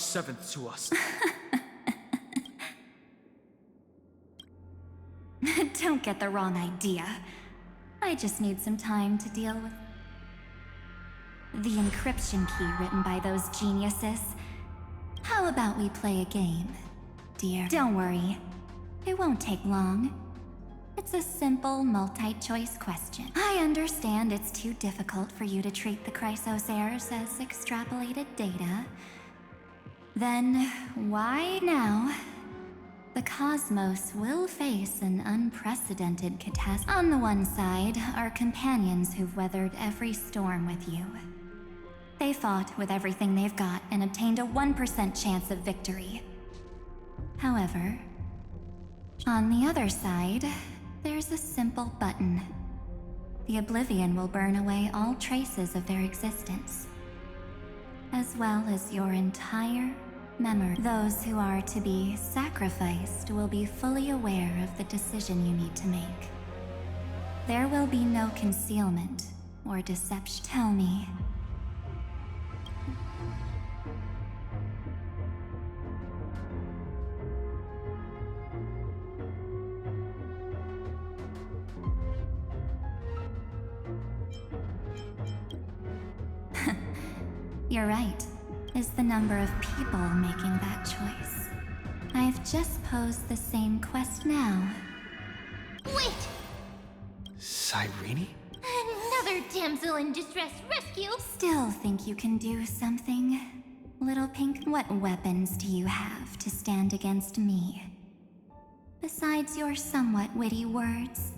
7th to us. Don't get the wrong idea. I just need some time to deal with the encryption key written by those geniuses. How about we play a game, dear? Don't worry. It won't take long. It's a simple multi-choice question. I understand it's too difficult for you to treat the Chrysos errors as extrapolated data. Then why now? The cosmos will face an unprecedented catastrophe. On the one side are companions who've weathered every storm with you. They fought with everything they've got and obtained a 1% chance of victory. However, on the other side, there's a simple button. The Oblivion will burn away all traces of their existence, as well as your entire memory. Those who are to be sacrificed will be fully aware of the decision you need to make. There will be no concealment or deception. Tell me. You're right. Is the number of people making that choice. I've just posed the same quest now. Wait! Cyrene? Another damsel in distress rescue? Still think you can do something? Little Pink, what weapons do you have to stand against me? Besides your somewhat witty words.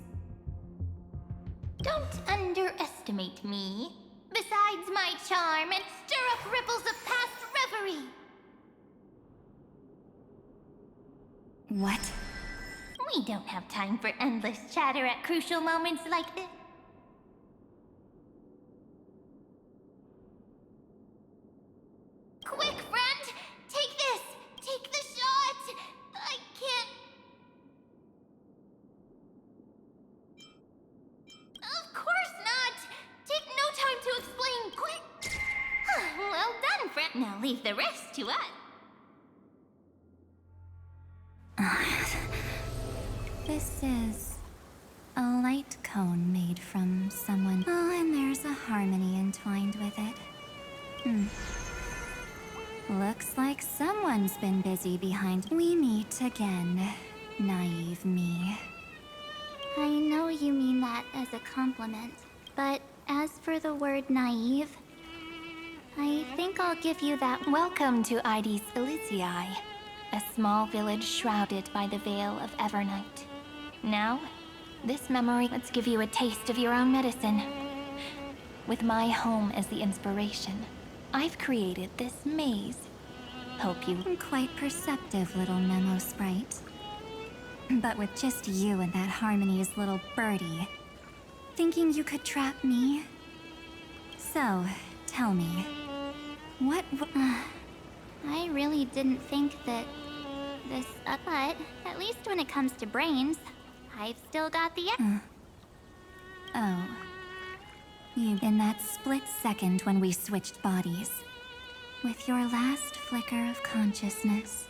Don't underestimate me. Besides my charm and stir up ripples of past reverie. What? We don't have time for endless chatter at crucial moments like this. Quick, friend! Take this! Take the shot! I can't... Of course not! Take no time to explain, quick! Well done, friend. Now leave the rest to us. This is a light cone made from someone. Oh, and there's a harmony entwined with it. Looks like someone's been busy behind. We meet again, naive me. I know you mean that as a compliment, but as for the word naive, I think I'll give you that. Welcome to Ides Elysiae, a small village shrouded by the veil of Evernight. Now, this memory, let's give you a taste of your own medicine. With my home as the inspiration, I've created this maze. Hope you... Quite perceptive little memo sprite. But with just you and that Harmony's little birdie, thinking you could trap me? So, tell me, what I really didn't think that this... but at least when it comes to brains, I've still got the... Oh. You, in that split second when we switched bodies, with your last flicker of consciousness,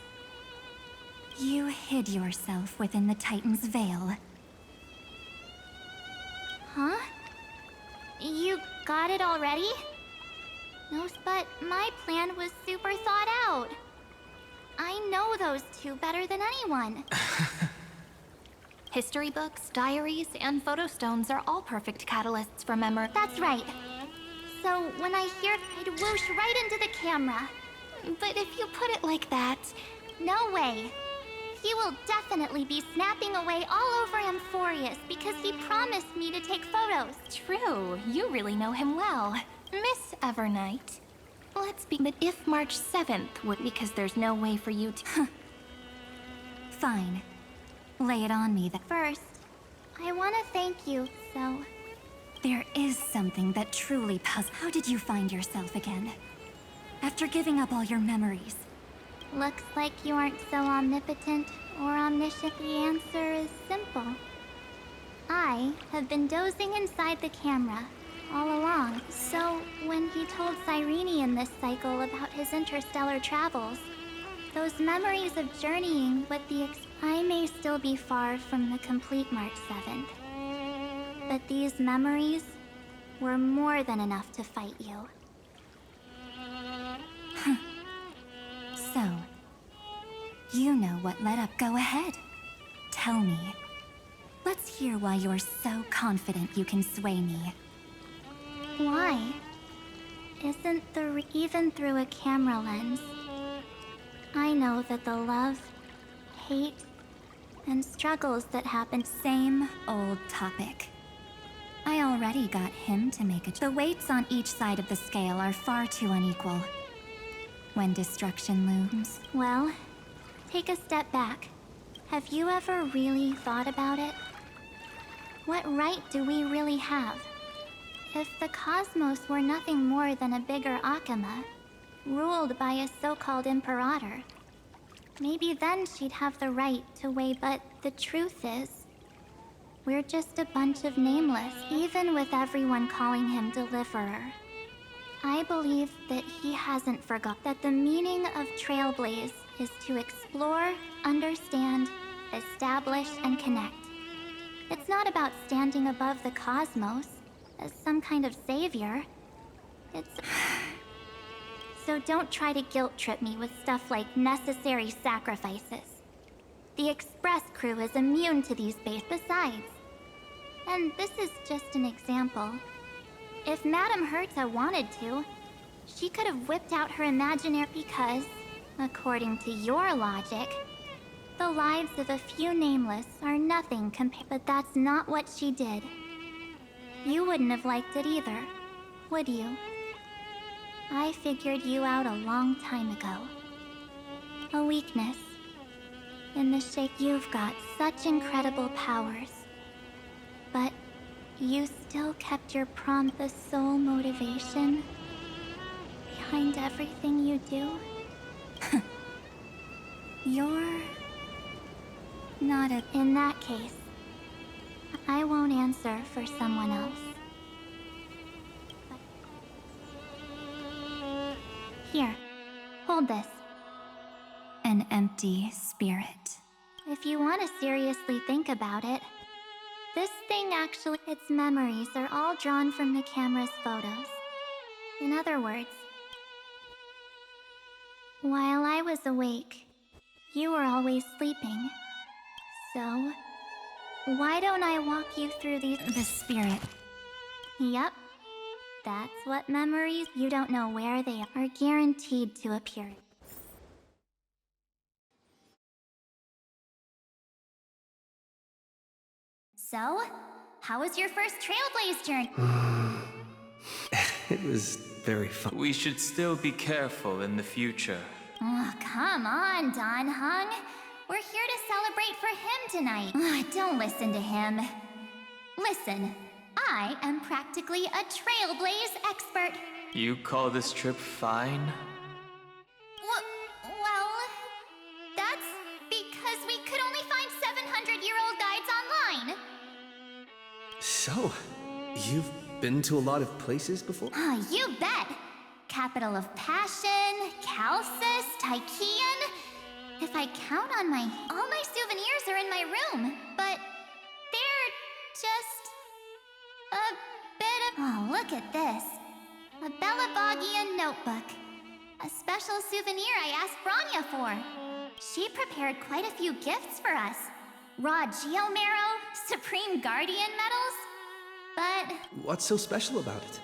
you hid yourself within the Titan's veil. Huh? You got it already? No, but my plan was super thought out. I know those two better than anyone. History books, diaries, and photostones are all perfect catalysts for memory. That's right. So when I hear it, I'd whoosh right into the camera. But if you put it like that... No way. He will definitely be snapping away all over Amphorius because he promised me to take photos. True, you really know him well. Miss Evernight, let's be... But if March 7th would... Because there's no way for you to... Fine. Lay it on me. First, I want to thank you, so... There is something that truly puzzles. How did you find yourself again? After giving up all your memories? Looks like you aren't so omnipotent or omniscient. The answer is simple. I have been dozing inside the camera, all along. So, when he told Cyrene in this cycle about his interstellar travels, those memories of journeying with the I may still be far from the complete March 7th. But these memories were more than enough to fight you. So, you know what led up. Go ahead. Tell me. Let's hear why you're so confident you can sway me. Why? Isn't even through a camera lens, I know that the love, hate, and struggles that happen. Same old topic. I already got him to make the weights on each side of the scale are far too unequal. When destruction looms. Well, take a step back. Have you ever really thought about it? What right do we really have? If the cosmos were nothing more than a bigger Akama, ruled by a so-called imperator, maybe then she'd have the right to weigh. But the truth is, we're just a bunch of nameless, even with everyone calling him Deliverer. I believe that he hasn't forgot that the meaning of Trailblaze is to explore, understand, establish, and connect. It's not about standing above the cosmos as some kind of savior. It's... So don't try to guilt trip me with stuff like necessary sacrifices. The Express crew is immune to these besides. And this is just an example. If Madame Herta wanted to, she could have whipped out her imaginary because, according to your logic, the lives of a few nameless are nothing compared. But that's not what she did. You wouldn't have liked it either, would you? I figured you out a long time ago. A weakness. In the shape, you've got such incredible powers. But you still kept your the sole motivation behind everything you do? You're not a... In that case, I won't answer for someone else. Here, hold this. An empty spirit. If you want to seriously think about it, this thing actually, its memories are all drawn from the camera's photos. In other words, while I was awake, you were always sleeping. So, why don't I walk you through these... The spirit. Yep. That's what memories you don't know where they are guaranteed to appear. So, how was your first Trailblaze journey? It was very fun. We should still be careful in the future. Oh, come on, Don Hung. We're here to celebrate for him tonight. Don't listen to him. Listen, I am practically a Trailblaze expert. You call this trip fine? Well, that's because we could only find 700-year-old guides online. So, you've been to a lot of places before? You bet. Capital of Passion, Calcis, Tychean. If I count on all my souvenirs are in my room, but they're just a bit of... Oh, look at this. A Belabogian notebook. A special souvenir I asked Branya for. She prepared quite a few gifts for us. Raw Geomarrow, Supreme Guardian medals. But... What's so special about it?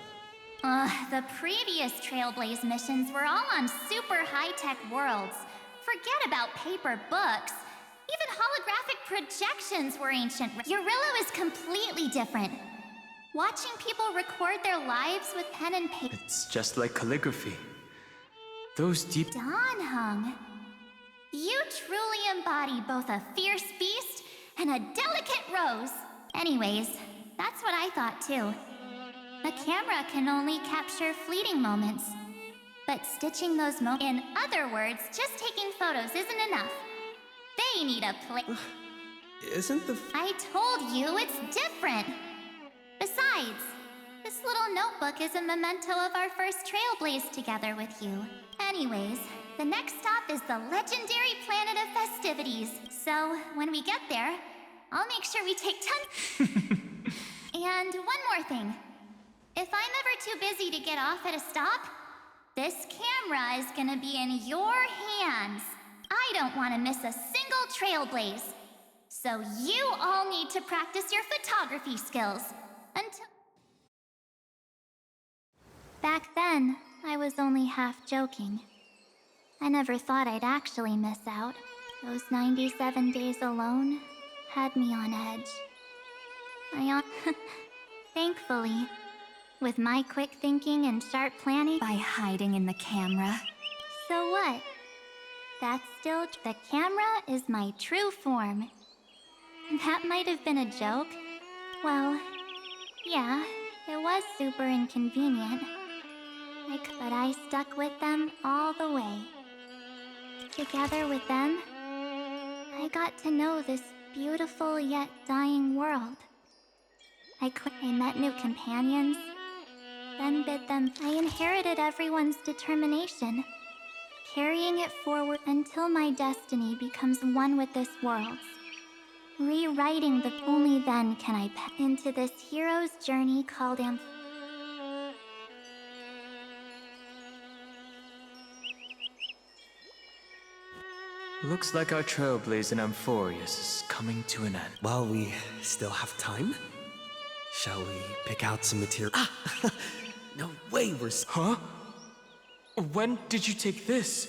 The previous Trailblaze missions were all on super high-tech worlds. Forget about paper books. Even holographic projections were ancient. Eurillo is completely different. Watching people record their lives with pen and paper... It's just like calligraphy. Those deep... Don Hung, you truly embody both a fierce beast and a delicate rose. Anyways, that's what I thought too. A camera can only capture fleeting moments. But stitching those moments... In other words, just taking photos isn't enough. They need a Isn't the... I told you it's different. Besides, This little notebook is a memento of our first trailblaze together with you. Anyways, the next stop is the legendary planet of festivities. So, when we get there, I'll make sure we take And one more thing. If I'm ever too busy to get off at a stop, this camera is gonna be in your hands. I don't want to miss a single trailblaze. So you all need to practice your photography skills. Until... Back then, I was only half joking. I never thought I'd actually miss out. Those 97 days alone had me on edge. Thankfully, with my quick thinking and sharp planning... By hiding in the camera. So what? That's still... The camera is my true form. That might have been a joke. Well, yeah, it was super inconvenient. But I stuck with them all the way. Together with them, I got to know this beautiful yet dying world. I met new companions, then bid them. I inherited everyone's determination, carrying it forward until my destiny becomes one with this world's. Rewriting the... Only then can I into this hero's journey called Ampheu. Looks like our trailblaze in Ampheu is coming to an end. While we still have time, shall we pick out some material? Ah! No way we're... Huh? When did you take this?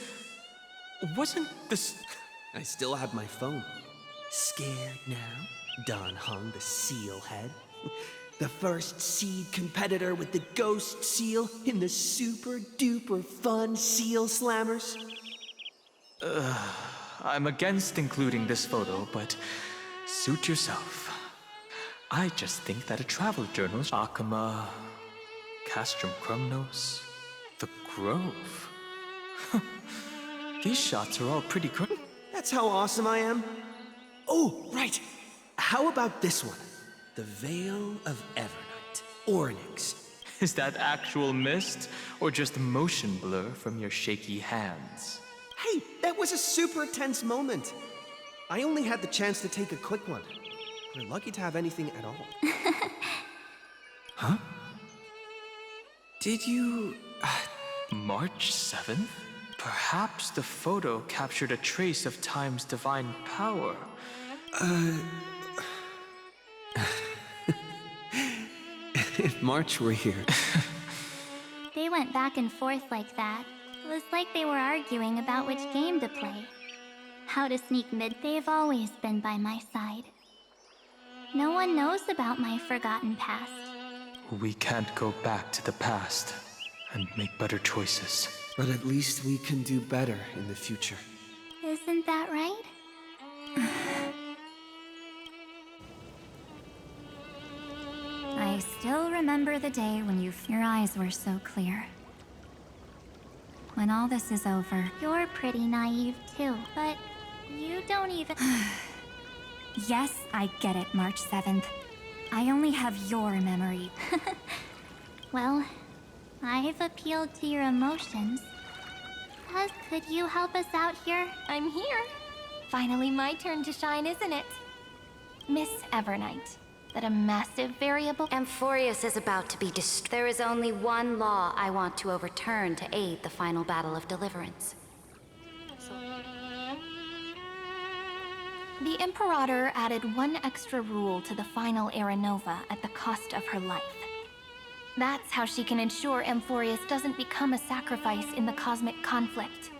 Wasn't this... I still have my phone. Scared now? Don Hung the seal head. The first seed competitor with the ghost seal in the super duper fun seal slammers. I'm against including this photo, but suit yourself. I just think that a travel journal... Akama... Castrum Crumnos... The Grove... These shots are all pretty great. That's how awesome I am. Oh, right. How about this one? The Veil of Evernight. Ornyx. Is that actual mist, or just motion blur from your shaky hands? Hey, that was a super tense moment. I only had the chance to take a quick one. We're lucky to have anything at all. Huh? Did you... March 7th? Perhaps the photo captured a trace of time's divine power. If March were here... They went back and forth like that. It was like they were arguing about which game to play. How to sneak mid. They've always been by my side. No one knows about my forgotten past. We can't go back to the past and make better choices. But at least we can do better in the future. Isn't that right? I still remember the day when your eyes were so clear. When all this is over... You're pretty naive too, but you don't even... Yes, I get it, March 7th. I only have your memory. Well, I've appealed to your emotions. Could you help us out here? I'm here. Finally my turn to shine, isn't it? Miss Evernight, that a massive variable... Ampheu is about to be destroyed. There is only one law I want to overturn to aid the final battle of deliverance. The Imperator added one extra rule to the final Era Nova at the cost of her life. That's how she can ensure Ampheu doesn't become a sacrifice in the cosmic conflict.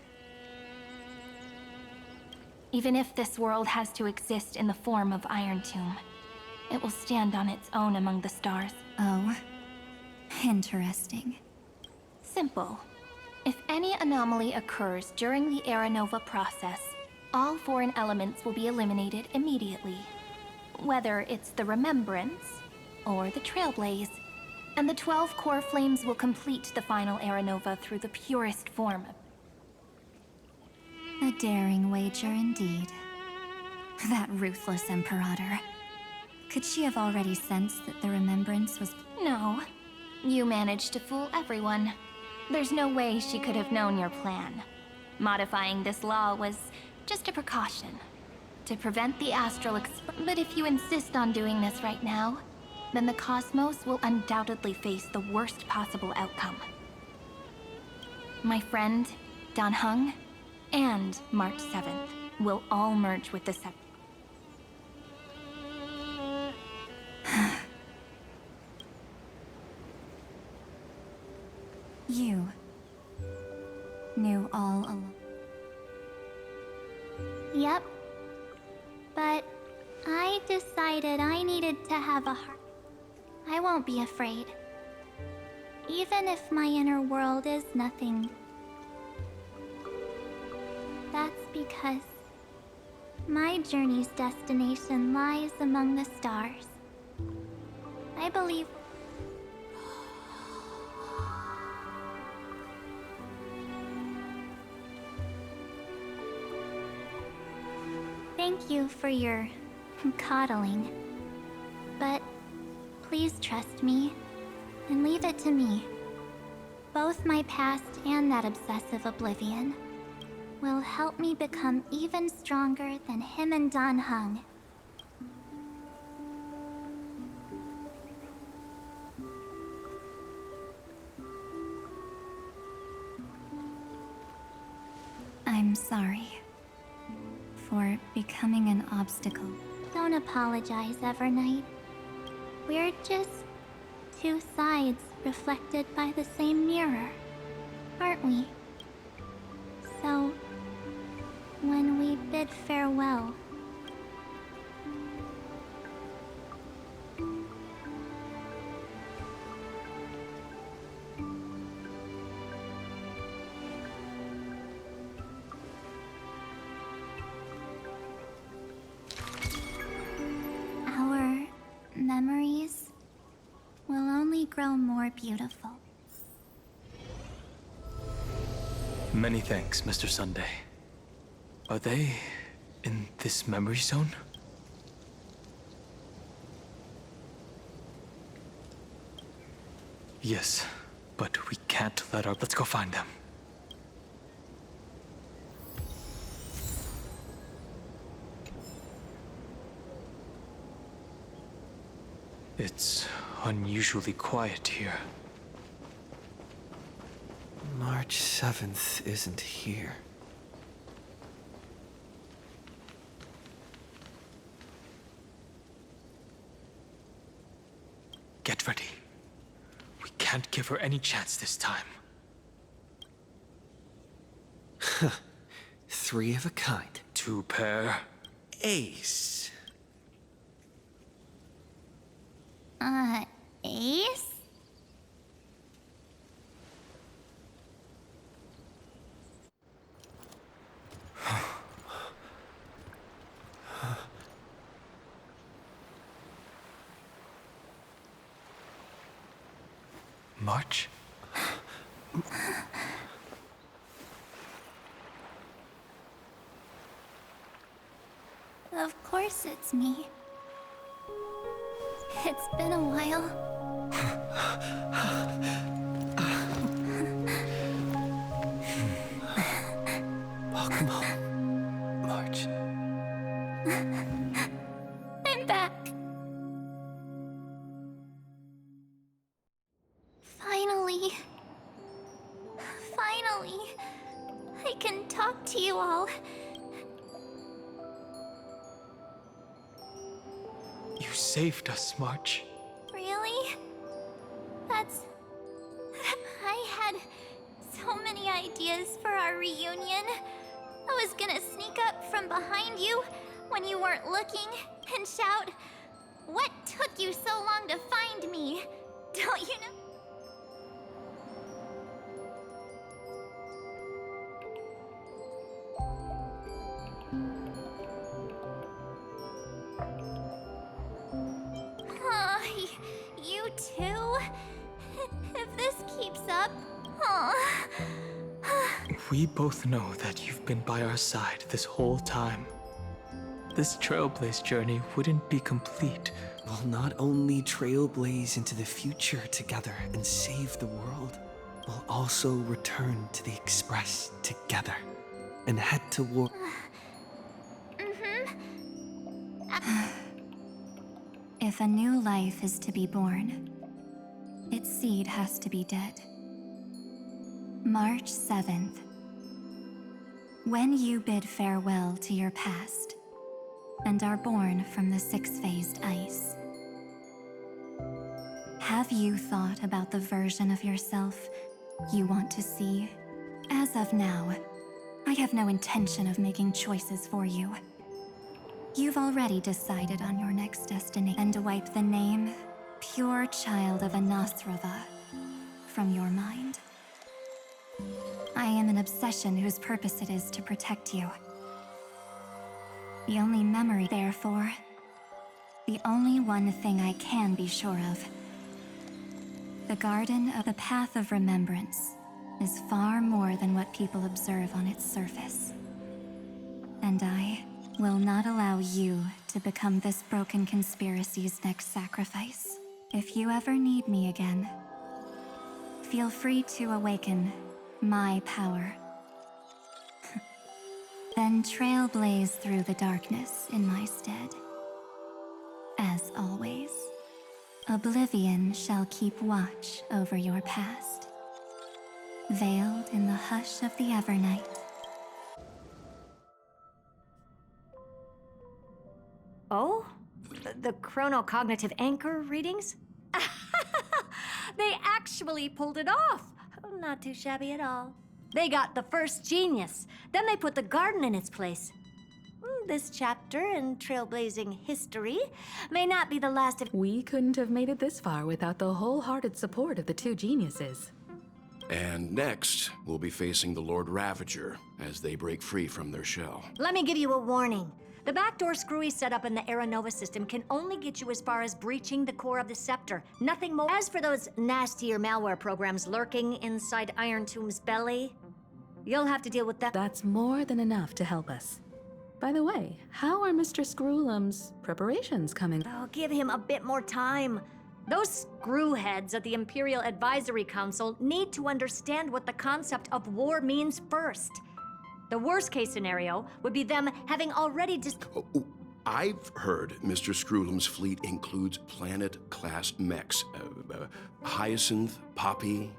Even if this world has to exist in the form of Iron Tomb, it will stand on its own among the stars. Oh, interesting. Simple. If any anomaly occurs during the Era Nova process, all foreign elements will be eliminated immediately. Whether it's the Remembrance or the Trailblaze, and the 12 core flames will complete the final Era Nova through the purest form. A daring wager indeed. That ruthless Imperator. Could she have already sensed that the Remembrance was... No. You managed to fool everyone. There's no way she could have known your plan. Modifying this law was just a precaution to prevent the astral But if you insist on doing this right now, then the cosmos will undoubtedly face the worst possible outcome. My friend, Dan Heng, and March 7th will all merge with the You knew all along. Yep. But I decided I needed to have a heart. I won't be afraid. Even if my inner world is nothing. That's because my journey's destination lies among the stars. I believe... Thank you for your coddling. But please trust me and leave it to me. Both my past and that obsessive oblivion will help me become even stronger than him and Dan Heng. I'm sorry for becoming an obstacle. Don't apologize, Evernight. We're just two sides reflected by the same mirror, aren't we? So, when we bid farewell, our memories will only grow more beautiful. Many thanks, Mr. Sunday. Are they in this memory zone? Yes, but we can't let our... Let's go find them. It's unusually quiet here. March 7th isn't here. Get ready. We can't give her any chance this time. Three of a kind. Two pair. Ace. Ace? March? Of course it's me. It's been a while. Welcome home, March. I'm back. Finally. Finally. I can talk to you all. You saved us, March. Really? That's... I had so many ideas for our reunion. I was gonna sneak up from behind you when you weren't looking and shout, "What took you so long to find me?" Don't you know? You too? If this keeps up... We both know that you've been by our side this whole time. This Trailblaze journey wouldn't be complete will not only trailblaze into the future together and save the world, we'll also return to the Express together and head toward. If a new life is to be born, its seed has to be dead. March 7th. When you bid farewell to your past and are born from the six-phased ice, have you thought about the version of yourself you want to see? As of now, I have no intention of making choices for you. You've already decided on your next destiny, and wipe the name, pure child of Anasrava, from your mind. I am an obsession whose purpose it is to protect you. The only memory, therefore, the only one thing I can be sure of. The Garden of the Path of Remembrance is far more than what people observe on its surface. And I will not allow you to become this broken conspiracy's next sacrifice. If you ever need me again, feel free to awaken my power. Then trailblaze through the darkness in my stead. As always, oblivion shall keep watch over your past, veiled in the hush of the Evernight. Oh? The chronocognitive anchor readings? They actually pulled it off! Not too shabby at all. They got the first genius, then they put the garden in its place. This chapter in trailblazing history may not be the last of— We couldn't have made it this far without the wholehearted support of the two geniuses. And next, we'll be facing the Lord Ravager as they break free from their shell. Let me give you a warning. The backdoor screwy setup in the Aeronova system can only get you as far as breaching the core of the scepter. Nothing more. As for those nastier malware programs lurking inside Iron Tomb's belly, you'll have to deal with that. That's more than enough to help us. By the way, how are Mr. Screwlum's preparations coming? Oh, give him a bit more time. Those screwheads at the Imperial Advisory Council need to understand what the concept of war means first. The worst case scenario would be them having already I've heard Mr. Screwlum's fleet includes planet-class mechs. Hyacinth, Poppy,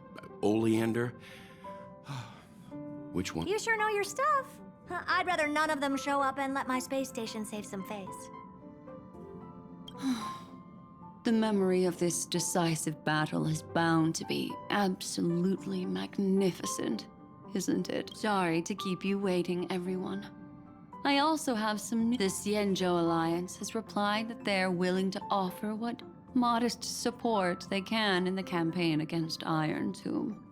Oleander. Which one? You sure know your stuff. I'd rather none of them show up and let my space station save some face. The memory of this decisive battle is bound to be absolutely magnificent, isn't it? Sorry to keep you waiting, everyone. I also have some news. The Xianzhou Alliance has replied that they're willing to offer what modest support they can in the campaign against Iron Tomb.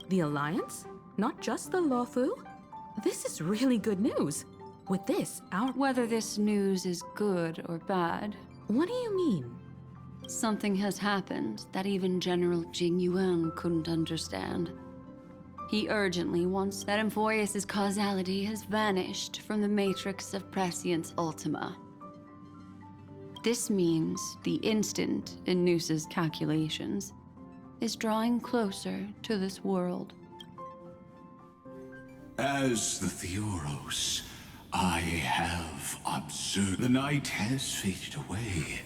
The Alliance? Not just the Luofu? This is really good news. With this, Whether this news is good or bad, What do you mean? something has happened that even General Jing Yuan couldn't understand. He urgently wants that Amphoeus' causality has vanished from the matrix of Prescience Ultima. This means the instant in Noosa's calculations is drawing closer to this world. As the Theoros, I have observed the night has faded away,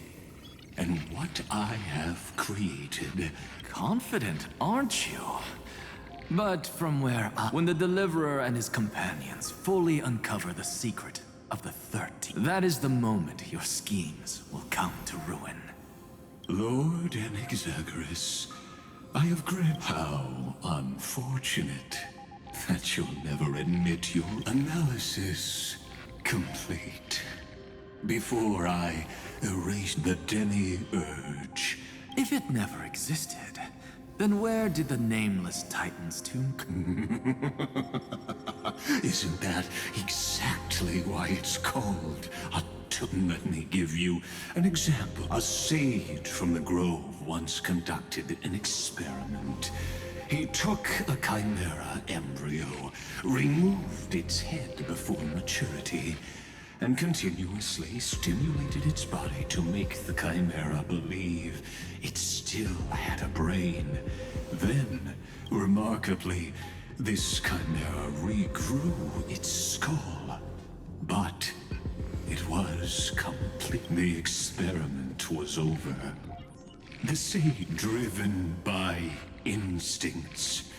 and what I have created. Confident, aren't you? But from where when the Deliverer and his companions fully uncover the secret of the 13, that is the moment your schemes will come to ruin. Lord Enexagoras, I have gripped. How unfortunate that you'll never admit your analysis complete. Before I erase the demi-urge. If it never existed, then where did the nameless Titan's tomb Isn't that exactly why it's called a tomb? Let me give you an example. A sage from the grove once conducted an experiment. He took a chimera embryo, removed its head before maturity, and continuously stimulated its body to make the Chimera believe it still had a brain. Then, remarkably, this Chimera regrew its skull. But it was complete. The experiment was over. The Seed, driven by instincts,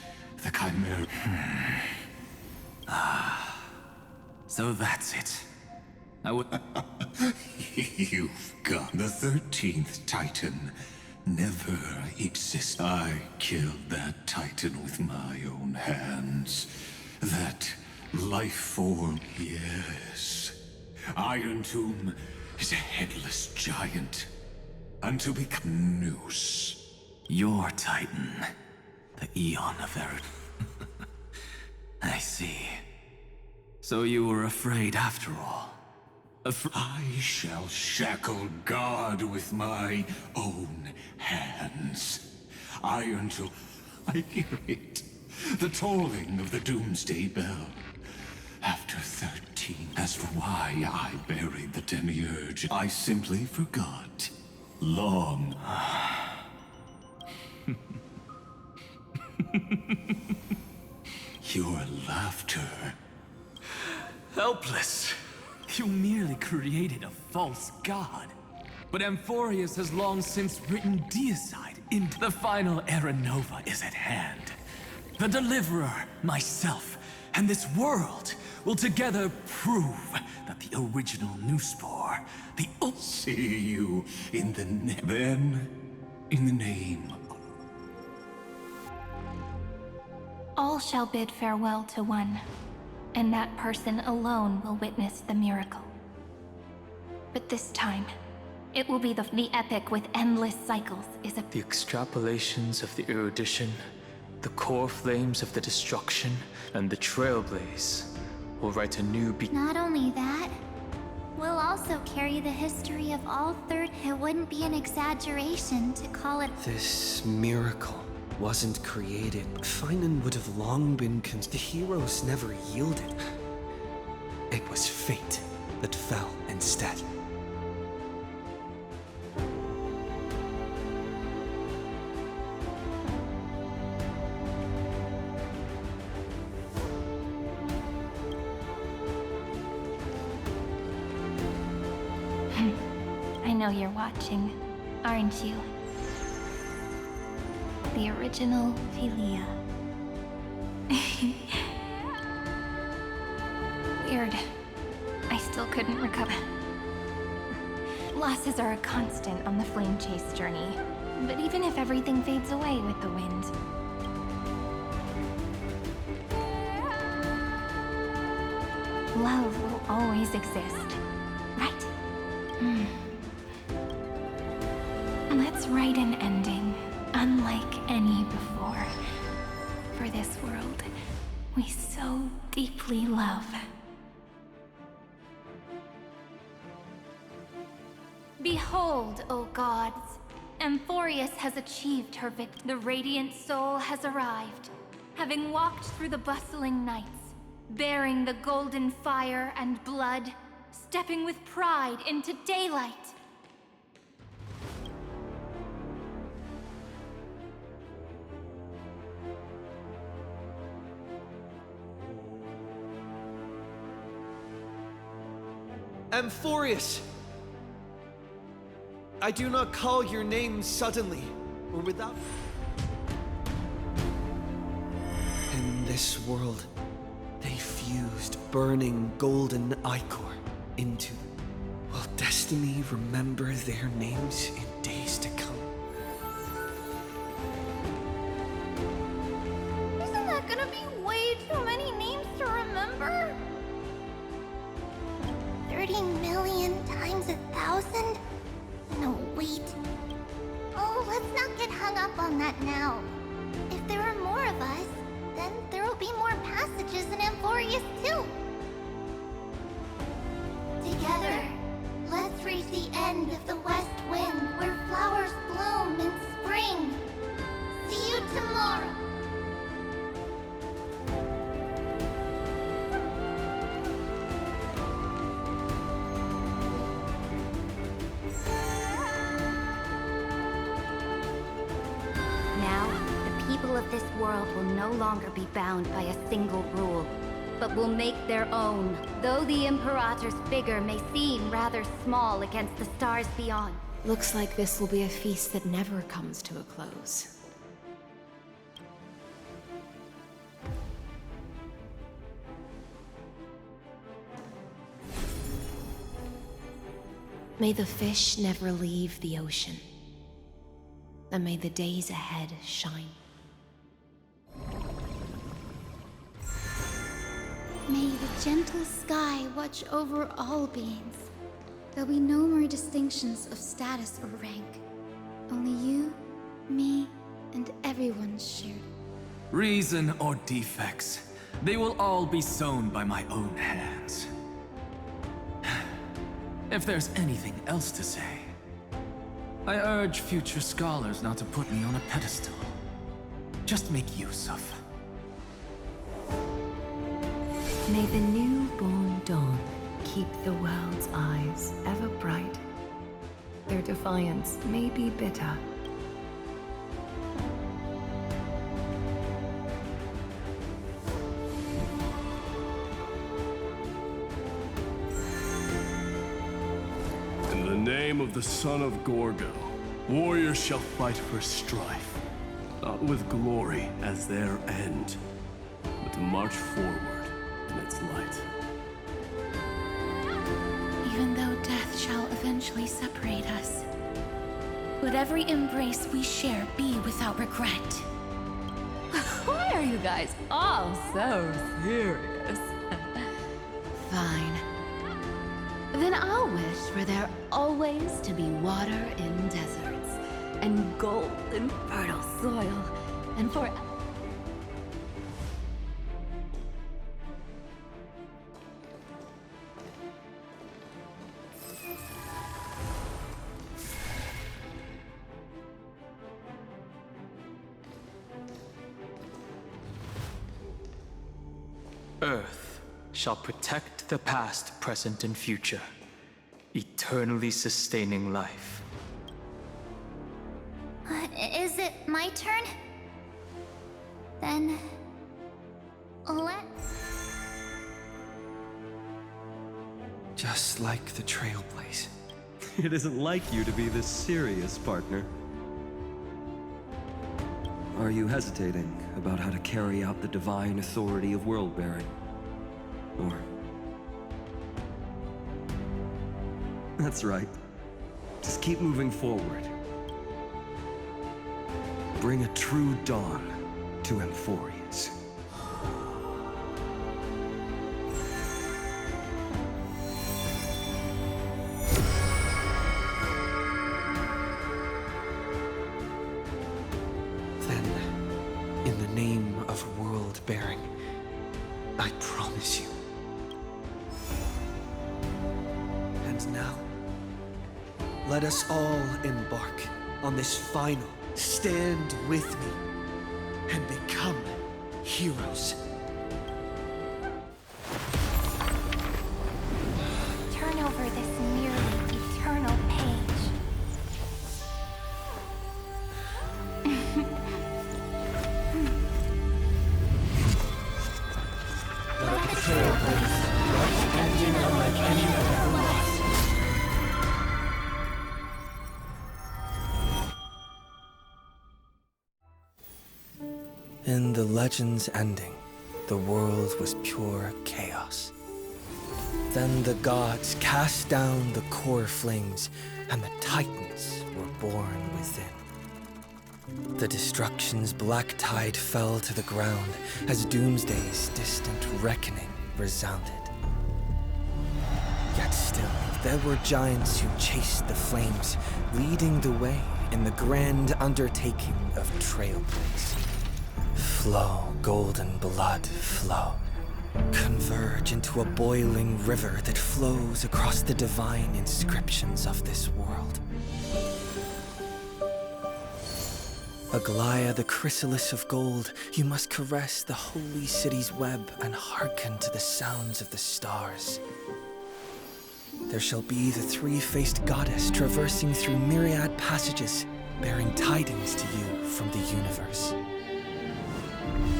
the Chimera... So that's it. You've got the 13th Titan. Never exist. I killed that Titan with my own hands. That life form, yes. Iron Tomb is a headless giant. Until become Noose. Your Titan. The Eon of Vereinigung. I see. So you were afraid after all. I shall shackle God with my own hands. Iron Tomb. I hear it. The tolling of the Doomsday Bell. After 13. As for why I buried the Demiurge, I simply forgot. Long. Your laughter. Helpless. You merely created a false god. But Ampheu has long since written deicide into the final Era Nova is at hand. The Deliverer, myself, and this world will together prove that the original Noospore, See you in the then, in the name. All shall bid farewell to one, and that person alone will witness the miracle. But this time, it will be the epic with endless cycles is a... The extrapolations of the erudition, the core flames of the destruction, and the trailblaze will write a new Not only that, we'll also carry the history of all third. It wouldn't be an exaggeration to call it. This miracle wasn't created. Finan would have long been the heroes never yielded. It was fate that fell instead. I know you're watching, aren't you? The original Philia. Weird. I still couldn't recover. Losses are a constant on the Flame Chase journey. But even if everything fades away with the wind... love will always exist, right? Let's write an ending, unlike any before. For this world, we so deeply love. Behold, O gods, Ampheu has achieved her victory. The radiant soul has arrived, having walked through the bustling nights, bearing the golden fire and blood, stepping with pride into daylight. Ampheu! I do not call your name suddenly, or without... In this world, they fused burning golden ichor into... Will destiny remember their names in days to come? Isn't that gonna be way too many names to remember? 30 million times 1,000? No, wait. Oh, let's not get hung up on that now. If there are more of us, then there will be more passages in Ampheu too. Together, let's reach the end of the west wind where flowers bloom in spring. See you tomorrow. this world will no longer be bound by a single rule, but will make their own, though the Imperator's figure may seem rather small against the stars beyond. Looks like this will be a feast that never comes to a close. May the fish never leave the ocean, and may the days ahead shine. May the gentle sky watch over all beings. There'll be no more distinctions of status or rank. Only you, me, and everyone's shared. Reason or defects, they will all be sown by my own hands. If there's anything else to say, I urge future scholars not to put me on a pedestal. Just make use of. May the newborn dawn keep the world's eyes ever bright. Their defiance may be bitter. In the name of the son of Gorgo, warriors shall fight for strife, not with glory as their end, but to march forward in its light. Even though death shall eventually separate us, would every embrace we share be without regret? Why are you guys all so serious? Fine. Then I'll wish for there always to be water in deserts, and gold in fertile soil, and for... Earth shall protect the past, present, and future, eternally sustaining life. Is it my turn? Then... let's... Just like the Trailblaze. It isn't like you to be this serious, partner. Are you hesitating about how to carry out the divine authority of world-bearing? Or... That's right. Just keep moving forward. Bring a true dawn to Amphorius. Then, in the name of world-bearing, I promise you. And now, let us all embark on this final stand with me and become heroes. Turn over this nearly eternal page. Let the Trailblaze rush ending unlike any other lost. In the legend's ending, the world was pure chaos. Then the gods cast down the core flames, and the Titans were born within. The destruction's black tide fell to the ground as Doomsday's distant reckoning resounded. Yet still, there were giants who chased the flames, leading the way in the grand undertaking of Trailblaze. Flow, golden blood, flow. Converge into a boiling river that flows across the divine inscriptions of this world. Aglaya, the chrysalis of gold, you must caress the holy city's web and hearken to the sounds of the stars. There shall be the three-faced goddess traversing through myriad passages, bearing tidings to you from the universe.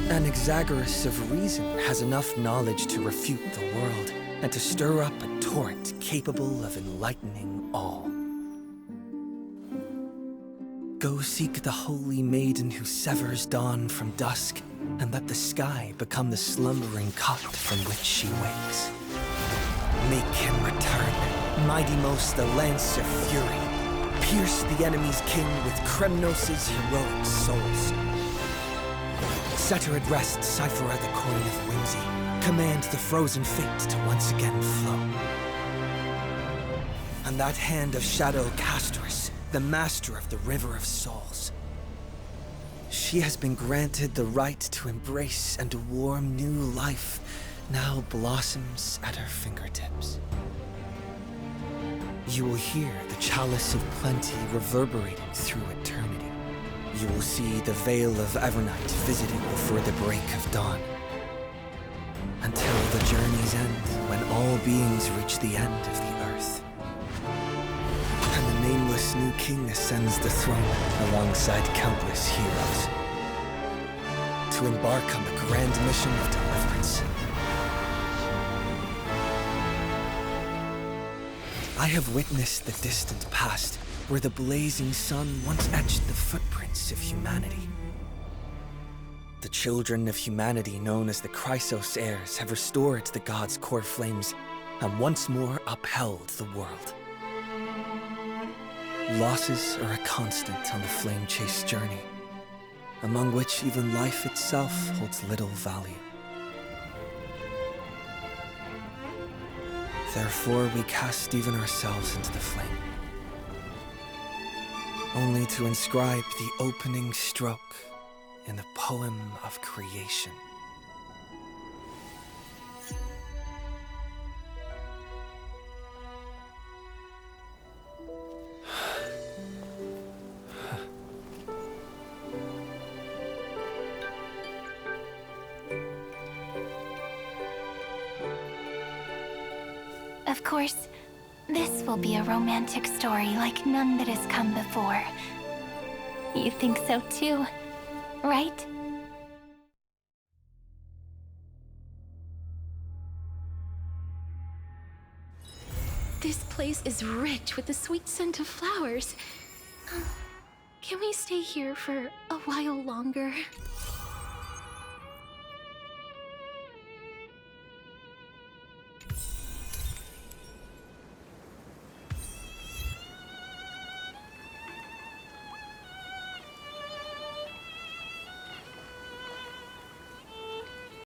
Anaxagoras of reason has enough knowledge to refute the world and to stir up a torrent capable of enlightening all. Go seek the holy maiden who severs dawn from dusk, and let the sky become the slumbering cot from which she wakes. Make him return, mighty-most the lance of fury. Pierce the enemy's king with Kremnos' heroic souls. Set her at rest, cipher the coin of whimsy. Command the frozen fate to once again flow. And that hand of shadow Castress, the master of the River of Souls. She has been granted the right to embrace and warm new life, now blossoms at her fingertips. You will hear the chalice of plenty reverberating through eternity. You will see the Vale of Evernight visited before the break of dawn. Until the journey's end, when all beings reach the end of the earth. And the nameless new king ascends the throne alongside countless heroes. To embark on the grand mission of deliverance. I have witnessed the distant past, where the blazing sun once etched the footprints of humanity. The children of humanity known as the Chrysos heirs have restored the gods' core flames and once more upheld the world. Losses are a constant on the flame-chased journey, among which even life itself holds little value. Therefore, we cast even ourselves into the flame, only to inscribe the opening stroke in the poem of creation. Of course, this will be a romantic story like none that has come before. You think so too, right? This place is rich with the sweet scent of flowers. Can we stay here for a while longer?